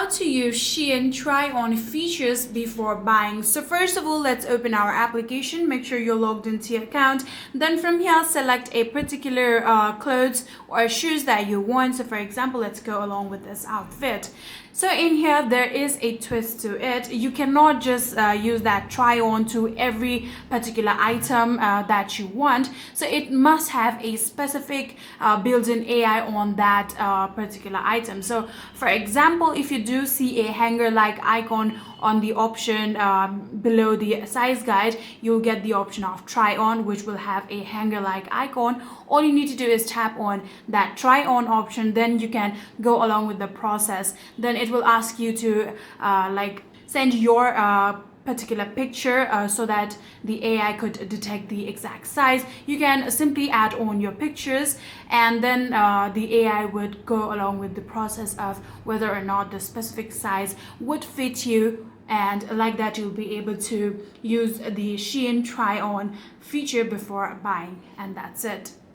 how to use SHEIN try-on features before buying. So first of all, let's open our application. Make sure you're logged into your account. Then from here, select a particular clothes or shoes that you want. So for example, let's go along with this outfit. So in here, there is a twist to it. You cannot just use that try on to every particular item that you want. So it must have a specific built-in AI on that particular item. So for example, if you do see a hanger-like icon on the option below the size guide, you'll get the option of try on, which will have a hanger-like icon. All you need to do is tap on that try on option, then you can go along with the process. Then it will ask you to send your particular picture so that the AI could detect the exact size. You can simply add on your pictures, and then the AI would go along with the process of whether or not the specific size would fit you, and like that you'll be able to use the SHEIN try on feature before buying, and that's it.